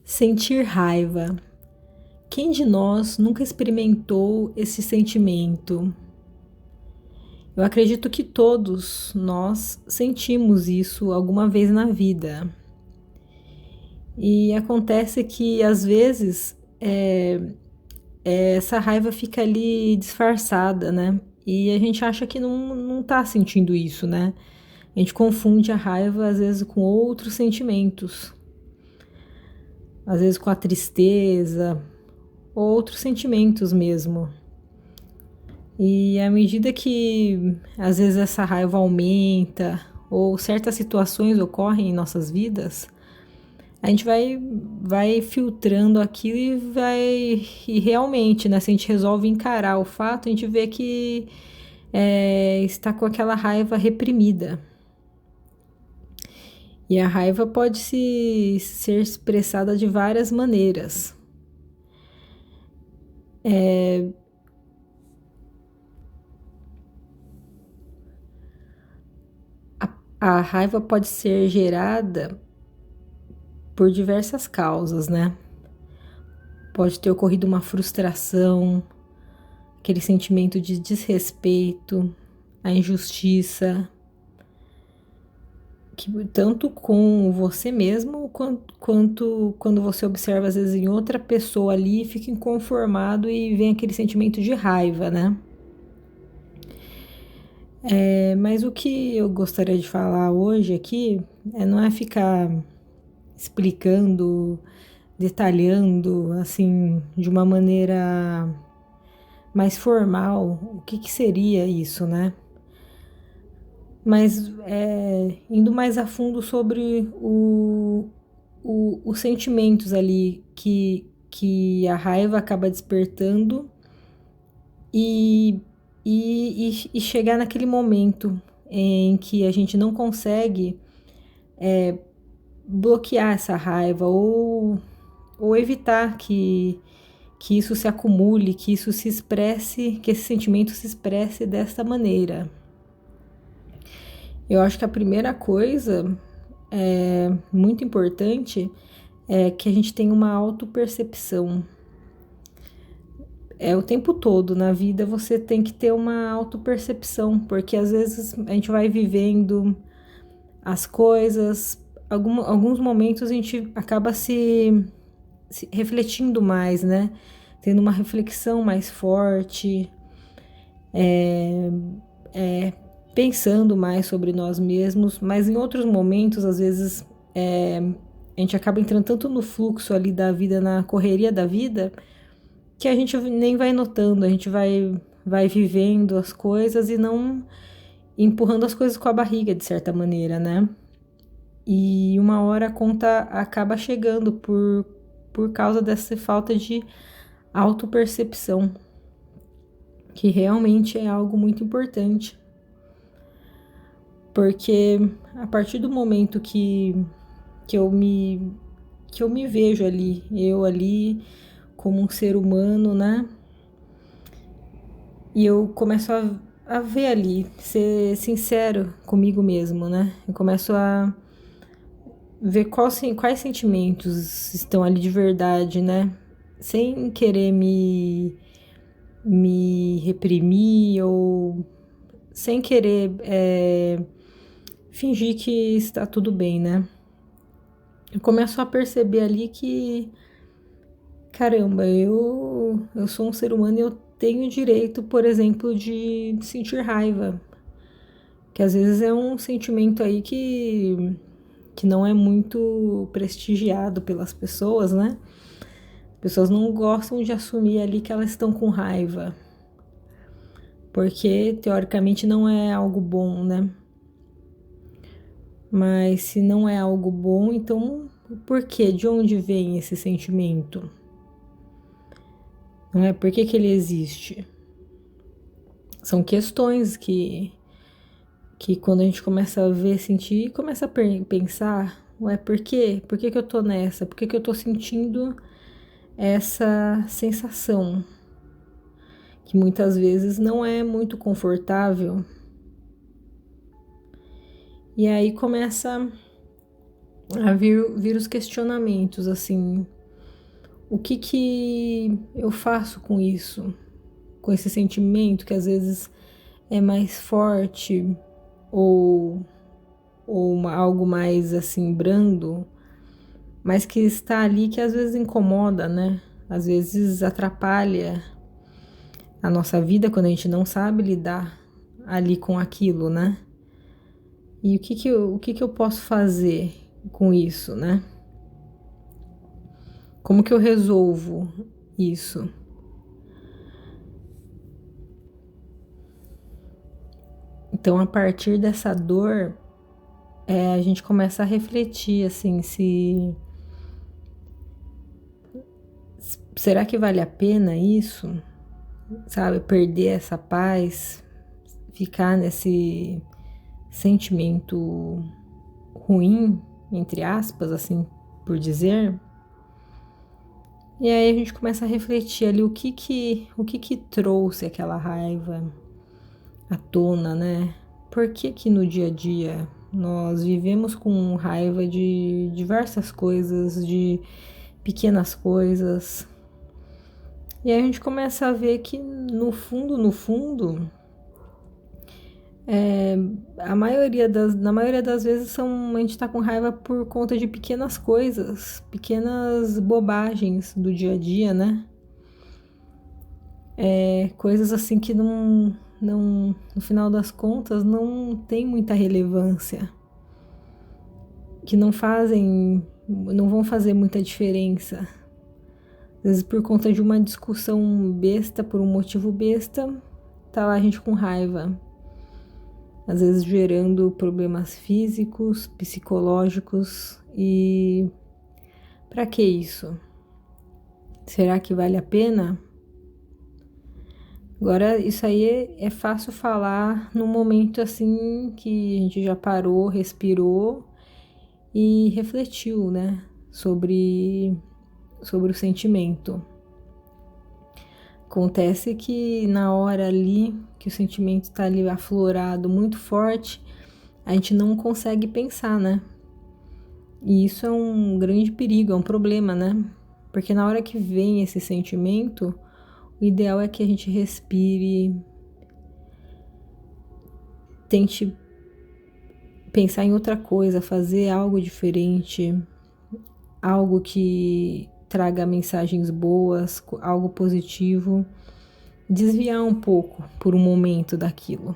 Sentir raiva. Quem de nós nunca experimentou esse sentimento? Eu acredito que todos nós sentimos isso alguma vez na vida. E acontece que às vezes essa raiva fica ali disfarçada, né? E a gente acha que não tá sentindo isso, né? A gente confunde a raiva às vezes com outros sentimentos. Às vezes com a tristeza, ou outros sentimentos mesmo. E à medida que às vezes essa raiva aumenta ou certas situações ocorrem em nossas vidas, a gente vai filtrando aquilo e realmente, né, se a gente resolve encarar o fato, a gente vê que está com aquela raiva reprimida. E a raiva pode ser expressada de várias maneiras. A raiva pode ser gerada por diversas causas, né? Pode ter ocorrido uma frustração, aquele sentimento de desrespeito, a injustiça, que tanto com você mesmo quanto quando você observa às vezes em outra pessoa ali, fica inconformado e vem aquele sentimento de raiva, né? Mas o que eu gostaria de falar hoje aqui não é ficar explicando, detalhando, assim, de uma maneira mais formal, o que seria isso, né? Mas indo mais a fundo sobre os sentimentos ali que a raiva acaba despertando e chegar naquele momento em que a gente não consegue bloquear essa raiva ou evitar que isso se acumule, que isso se expresse, que esse sentimento se expresse desta maneira. Eu acho que a primeira coisa muito importante é que a gente tenha uma autopercepção. O tempo todo na vida você tem que ter uma autopercepção, porque às vezes a gente vai vivendo as coisas, alguns momentos a gente acaba se refletindo mais, né? Tendo uma reflexão mais forte, pensando mais sobre nós mesmos, mas em outros momentos, às vezes, a gente acaba entrando tanto no fluxo ali da vida, na correria da vida, que a gente nem vai notando, a gente vai vivendo as coisas e não empurrando as coisas com a barriga, de certa maneira, né? E uma hora a conta acaba chegando por causa dessa falta de autopercepção, que realmente é algo muito importante. Porque a partir do momento que eu me vejo ali, eu ali como um ser humano, né? E eu começo a ver ali, ser sincero comigo mesmo, né? Eu começo a ver quais sentimentos estão ali de verdade, né? Sem querer me reprimir ou sem querer fingir que está tudo bem, né? Eu começo a perceber ali que, caramba, eu sou um ser humano e eu tenho direito, por exemplo, de sentir raiva. Que às vezes é um sentimento aí que não é muito prestigiado pelas pessoas, né? As pessoas não gostam de assumir ali que elas estão com raiva. Porque, teoricamente, não é algo bom, né? Mas se não é algo bom, então por quê? De onde vem esse sentimento? Não é? Por que ele existe? São questões que quando a gente começa a ver, sentir, começa a pensar, ué, por quê? Por que eu tô nessa? Por que eu tô sentindo essa sensação? Que muitas vezes não é muito confortável. E aí começa a vir os questionamentos, assim, o que que eu faço com isso? Com esse sentimento que às vezes é mais forte ou, algo mais assim brando, mas que está ali que às vezes incomoda, né? Às vezes atrapalha a nossa vida quando a gente não sabe lidar ali com aquilo, né? E o que que eu posso fazer com isso, né? Como que eu resolvo isso? Então, a partir dessa dor, a gente começa a refletir, assim, se será que vale a pena isso? Sabe, perder essa paz, ficar nesse sentimento ruim, entre aspas, assim por dizer. E aí a gente começa a refletir ali o que que trouxe aquela raiva à tona, né? Por que que no dia a dia nós vivemos com raiva de diversas coisas, de pequenas coisas? E aí a gente começa a ver que no fundo, na maioria das vezes a gente tá com raiva por conta de pequenas coisas, pequenas bobagens do dia a dia, né? Coisas assim que no final das contas, não tem muita relevância, que não vão fazer muita diferença. Às vezes por conta de uma discussão besta, por um motivo besta, tá lá a gente com raiva. Às vezes gerando problemas físicos, psicológicos e para que isso? Será que vale a pena? Agora, isso aí é fácil falar num momento assim que a gente já parou, respirou e refletiu, né, sobre o sentimento. Acontece que na hora ali que o sentimento está ali aflorado muito forte, a gente não consegue pensar, né? E isso é um grande perigo, é um problema, né? Porque na hora que vem esse sentimento, o ideal é que a gente respire, tente pensar em outra coisa, fazer algo diferente, algo que traga mensagens boas, algo positivo, desviar um pouco por um momento daquilo.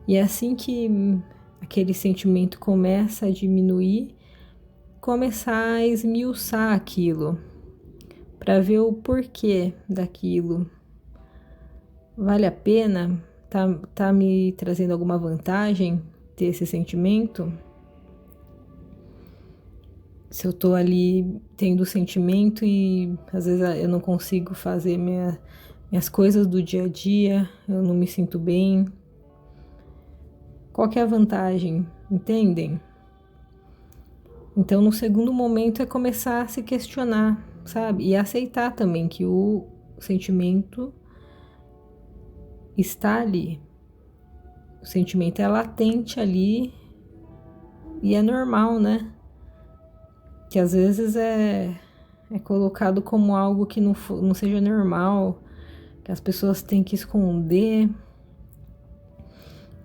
E é assim que aquele sentimento começa a diminuir, começar a esmiuçar aquilo, para ver o porquê daquilo. Vale a pena? Tá me trazendo alguma vantagem ter esse sentimento? Se eu tô ali tendo o sentimento e às vezes eu não consigo fazer minhas coisas do dia a dia, eu não me sinto bem. Qual que é a vantagem? Entendem? Então, no segundo momento é começar a se questionar, sabe? E aceitar também que o sentimento está ali. O sentimento é latente ali e é normal, né? Que às vezes é colocado como algo que não seja normal, que as pessoas têm que esconder.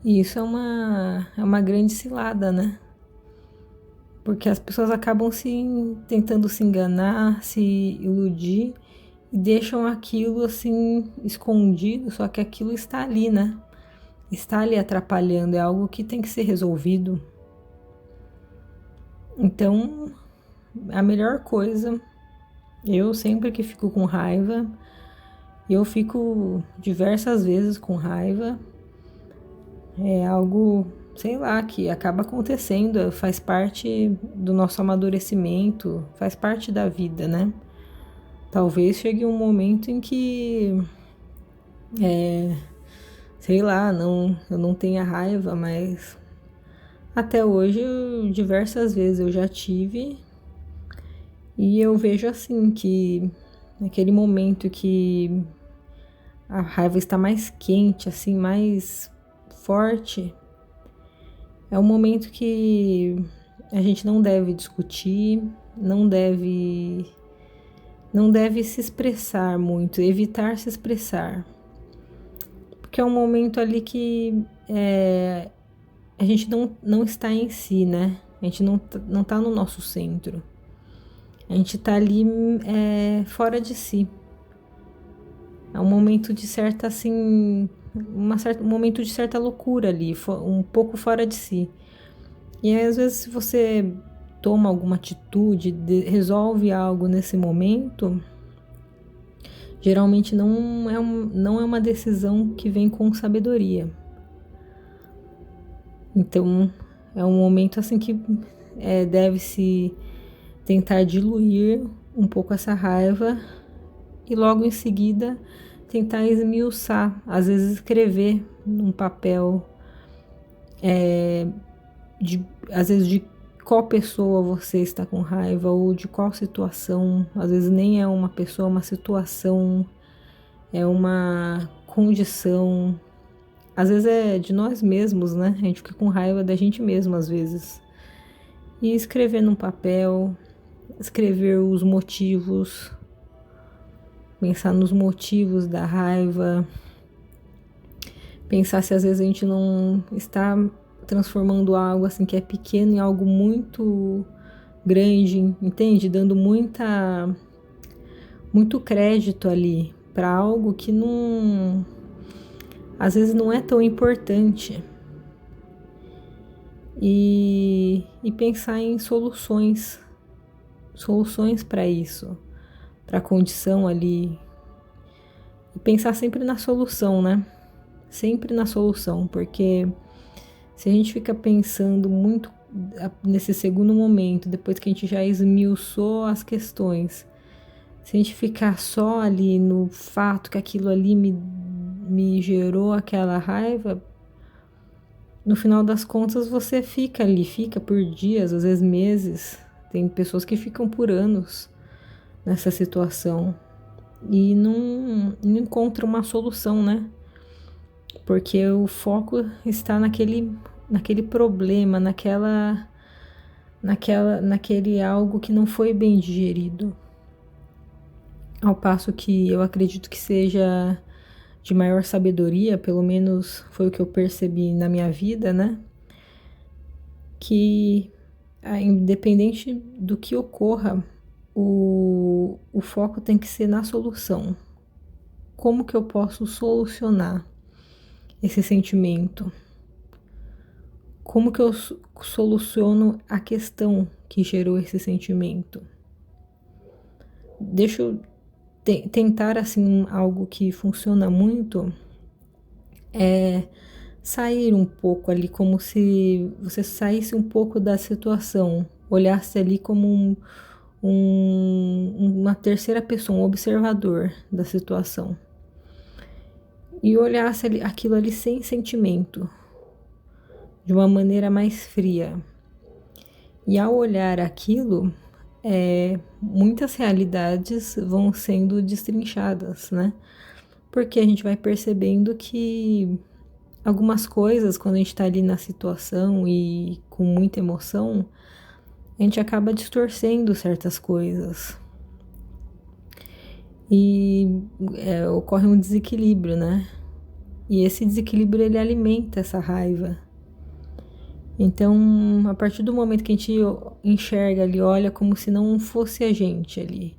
E isso é uma grande cilada, né? Porque as pessoas acabam tentando se enganar, se iludir e deixam aquilo assim escondido, só que aquilo está ali, né? Está ali atrapalhando, é algo que tem que ser resolvido. Então, a melhor coisa, eu sempre que fico com raiva, eu fico diversas vezes com raiva, é algo, sei lá, que acaba acontecendo, faz parte do nosso amadurecimento, faz parte da vida, né? Talvez chegue um momento em que, sei lá, eu não tenha raiva, mas até hoje, diversas vezes eu já tive. E eu vejo assim que naquele momento que a raiva está mais quente, assim, mais forte, é um momento que a gente não deve discutir, não deve não deve se expressar muito, evitar se expressar. Porque é um momento ali que a gente não está em si, né? A gente não tá no nosso centro. A gente tá ali fora de si. É um momento de certa, assim, um momento de certa loucura ali, um pouco fora de si. E aí, às vezes, se você toma alguma atitude, resolve algo nesse momento, geralmente não é uma decisão que vem com sabedoria. Então, é um momento assim que deve-se tentar diluir um pouco essa raiva e logo em seguida tentar esmiuçar, às vezes escrever num papel, às vezes de qual pessoa você está com raiva ou de qual situação, às vezes nem é uma pessoa, é uma situação, é uma condição, às vezes é de nós mesmos, né? A gente fica com raiva da gente mesmo às vezes. E escrever num papel, escrever os motivos, pensar nos motivos da raiva, pensar se às vezes a gente não está transformando algo assim que é pequeno em algo muito grande, entende? Dando muito crédito ali para algo que não, às vezes não é tão importante. E pensar em soluções para isso, para a condição ali. E pensar sempre na solução, né? Sempre na solução, porque se a gente fica pensando muito nesse segundo momento, depois que a gente já esmiuçou as questões, se a gente ficar só ali no fato que aquilo ali me gerou aquela raiva, no final das contas você fica ali, fica por dias, às vezes meses. Tem pessoas que ficam por anos nessa situação e não encontram uma solução, né? Porque o foco está naquele problema, naquele algo que não foi bem digerido. Ao passo que eu acredito que seja de maior sabedoria, pelo menos foi o que eu percebi na minha vida, né? Que independente do que ocorra, o foco tem que ser na solução. Como que eu posso solucionar esse sentimento? Como que eu soluciono a questão que gerou esse sentimento? Deixa eu tentar, assim, algo que funciona muito é sair um pouco ali, como se você saísse um pouco da situação, olhasse ali como uma terceira pessoa, um observador da situação. E olhasse aquilo ali sem sentimento, de uma maneira mais fria. E ao olhar aquilo, muitas realidades vão sendo destrinchadas, né? Porque a gente vai percebendo que algumas coisas, quando a gente tá ali na situação e com muita emoção, a gente acaba distorcendo certas coisas. E ocorre um desequilíbrio, né? E esse desequilíbrio, ele alimenta essa raiva. Então, a partir do momento que a gente enxerga ali, olha como se não fosse a gente ali,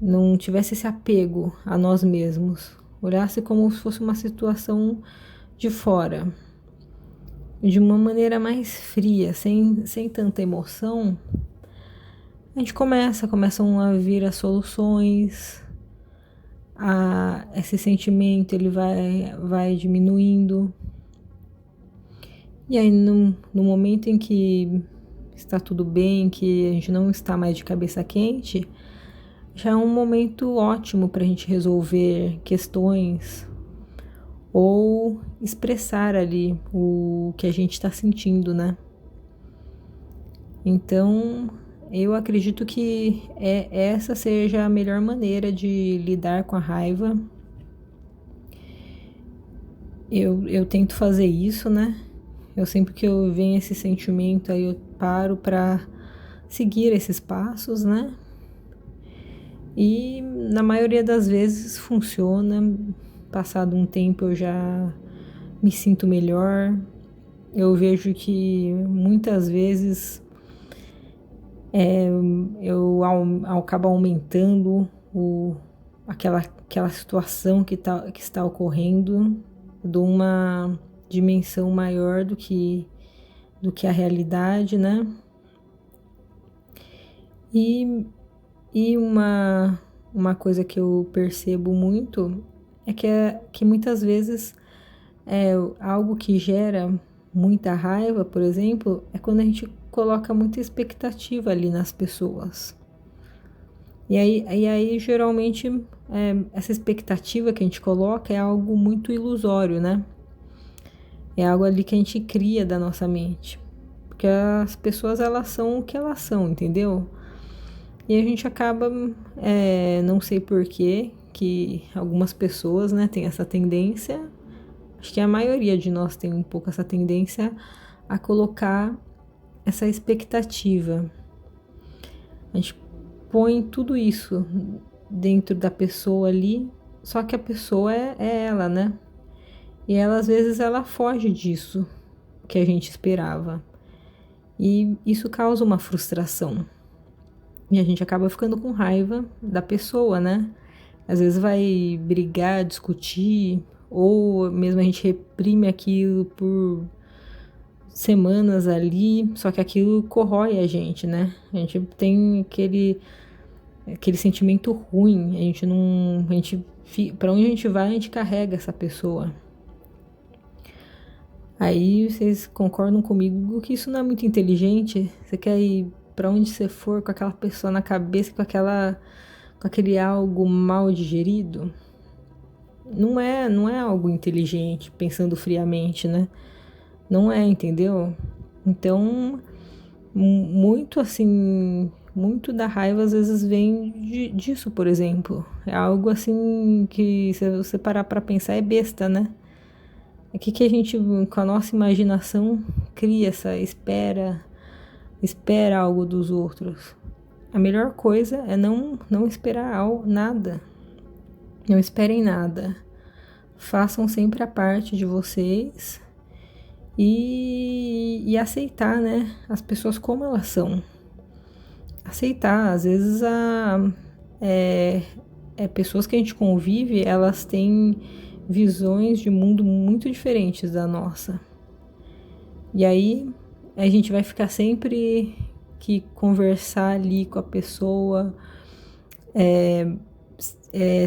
não tivesse esse apego a nós mesmos, olhasse como se fosse uma situação de fora, de uma maneira mais fria, sem tanta emoção, a gente começam a vir as soluções, esse sentimento ele vai diminuindo. E aí, no momento em que está tudo bem, que a gente não está mais de cabeça quente, já é um momento ótimo para a gente resolver questões ou expressar ali o que a gente está sentindo, né? Então, eu acredito que essa seja a melhor maneira de lidar com a raiva. Eu tento fazer isso, né? Eu sempre que eu venho esse sentimento, aí eu paro para seguir esses passos, né? E na maioria das vezes funciona. Passado um tempo eu já me sinto melhor. Eu vejo que muitas vezes eu acabo aumentando aquela situação que está ocorrendo de uma dimensão maior do que a realidade, né? E uma coisa que eu percebo muito que muitas vezes algo que gera muita raiva, por exemplo, é quando a gente coloca muita expectativa ali nas pessoas. E aí geralmente, essa expectativa que a gente coloca é algo muito ilusório, né? É algo ali que a gente cria da nossa mente. Porque as pessoas, elas são o que elas são, entendeu? E a gente acaba, não sei porquê, que algumas pessoas, né, têm essa tendência, acho que a maioria de nós tem um pouco essa tendência a colocar essa expectativa. A gente põe tudo isso dentro da pessoa ali, só que a pessoa é ela, né? E ela, às vezes, ela foge disso que a gente esperava. E isso causa uma frustração. E a gente acaba ficando com raiva da pessoa, né? Às vezes vai brigar, discutir, ou mesmo a gente reprime aquilo por semanas ali, só que aquilo corrói a gente, né? A gente tem aquele sentimento ruim, a gente não, para onde a gente vai, a gente carrega essa pessoa. Aí vocês concordam comigo que isso não é muito inteligente? Você quer ir para onde você for com aquela pessoa na cabeça, com aquele algo mal digerido? Não é algo inteligente, pensando friamente, né? Não é, entendeu? Então, muito assim, muito da raiva às vezes vem disso, por exemplo. É algo assim que, se você parar pra pensar, é besta, né? O que a gente, com a nossa imaginação, cria espera algo dos outros. A melhor coisa é não esperar nada. Não esperem nada. Façam sempre a parte de vocês e aceitar, né? As pessoas como elas são. Aceitar. Às vezes pessoas que a gente convive, elas têm visões de mundo muito diferentes da nossa. E aí a gente vai ficar sempre que conversar ali com a pessoa,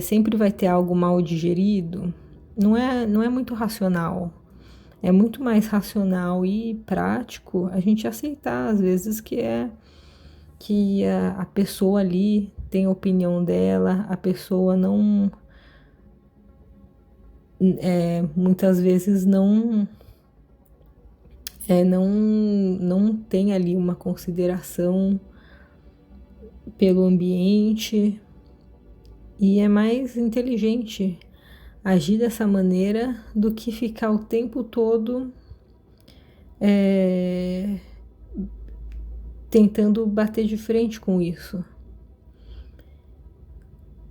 sempre vai ter algo mal digerido. Não é muito racional. É muito mais racional e prático a gente aceitar, às vezes, que a pessoa ali tem a opinião dela, a pessoa não... muitas vezes não tem ali uma consideração pelo ambiente, e é mais inteligente agir dessa maneira do que ficar o tempo todo tentando bater de frente com isso.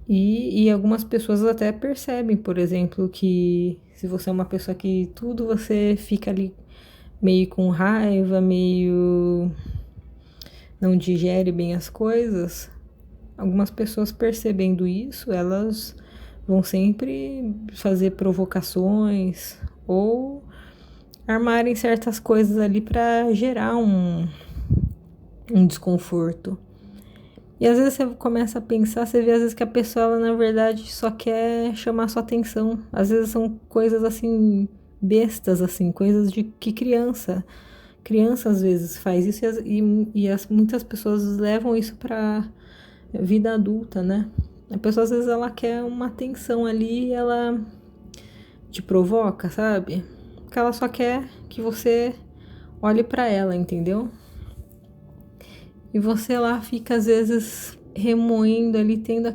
E algumas pessoas até percebem, por exemplo, que se você é uma pessoa que tudo você fica ali meio com raiva, meio não digere bem as coisas, algumas pessoas percebendo isso, elas vão sempre fazer provocações ou armarem certas coisas ali para gerar um desconforto. E às vezes você começa a pensar, você vê às vezes que a pessoa, ela, na verdade, só quer chamar sua atenção. Às vezes são coisas assim, bestas, assim, coisas de que criança às vezes faz isso, muitas pessoas levam isso pra vida adulta, né? A pessoa às vezes ela quer uma atenção ali e ela te provoca, sabe? Porque ela só quer que você olhe pra ela, entendeu? E você lá fica às vezes remoendo ali, tendo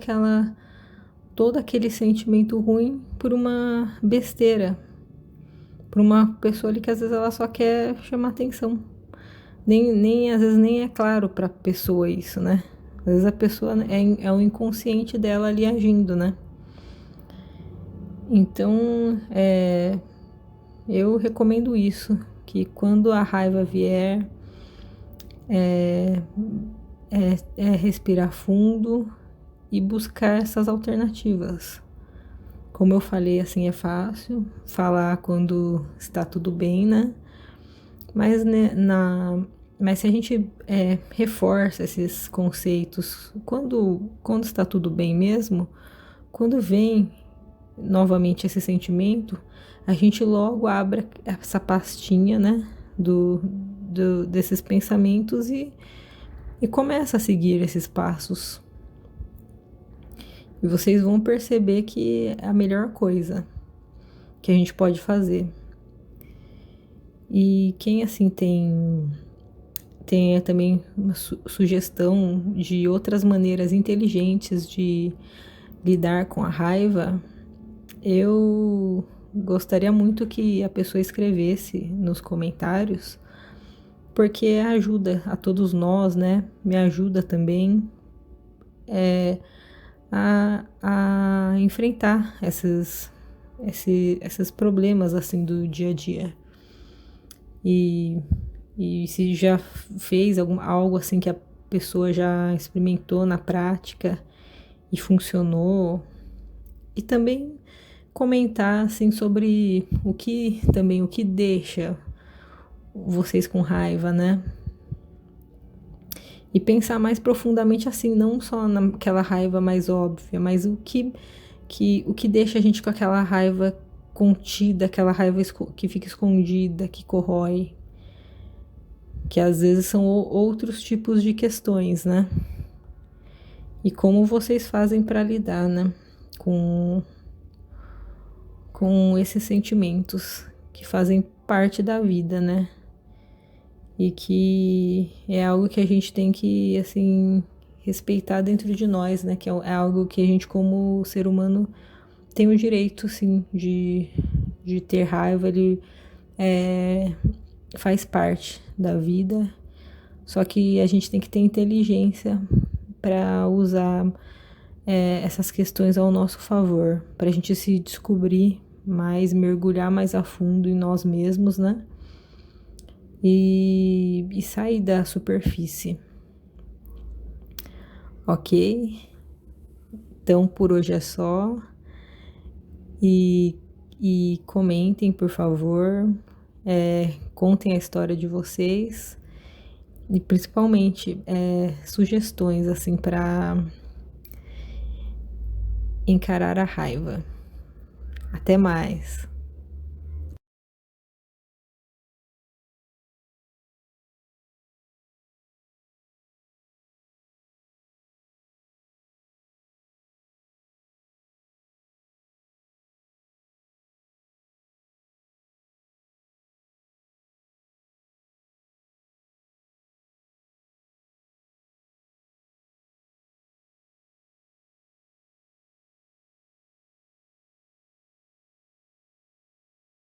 todo aquele sentimento ruim por uma besteira, por uma pessoa ali que às vezes ela só quer chamar atenção. Nem às vezes nem é claro pra pessoa isso, né? Às vezes a pessoa é o inconsciente dela ali agindo, né? Então, eu recomendo isso, que quando a raiva vier, é respirar fundo e buscar essas alternativas. Como eu falei, assim, é fácil falar quando está tudo bem, né? Mas, né, mas se a gente reforça esses conceitos, quando está tudo bem mesmo, quando vem novamente esse sentimento, a gente logo abre essa pastinha, né, desses pensamentos e começa a seguir esses passos. E vocês vão perceber que é a melhor coisa que a gente pode fazer. E quem assim tem também uma sugestão de outras maneiras inteligentes de lidar com a raiva, eu gostaria muito que a pessoa escrevesse nos comentários, porque ajuda a todos nós, né? Me ajuda também a enfrentar esses problemas assim do dia a dia. E se já fez algo assim que a pessoa já experimentou na prática e funcionou. E também comentar assim sobre o que deixa vocês com raiva, né? E pensar mais profundamente assim, não só naquela raiva mais óbvia, mas o que deixa a gente com aquela raiva contida, aquela raiva que fica escondida, que corrói, que às vezes são outros tipos de questões, né? E como vocês fazem para lidar, né, com esses sentimentos que fazem parte da vida, né? E que é algo que a gente tem que, assim, respeitar dentro de nós, né? Que é algo que a gente, como ser humano, tem o direito, sim, de ter raiva. Ele faz parte da vida, só que a gente tem que ter inteligência para usar essas questões ao nosso favor, para a gente se descobrir mais, mergulhar mais a fundo em nós mesmos, né? E sair da superfície. Ok? Então por hoje é só. E comentem, por favor. Contem a história de vocês. E principalmente sugestões assim para encarar a raiva. Até mais!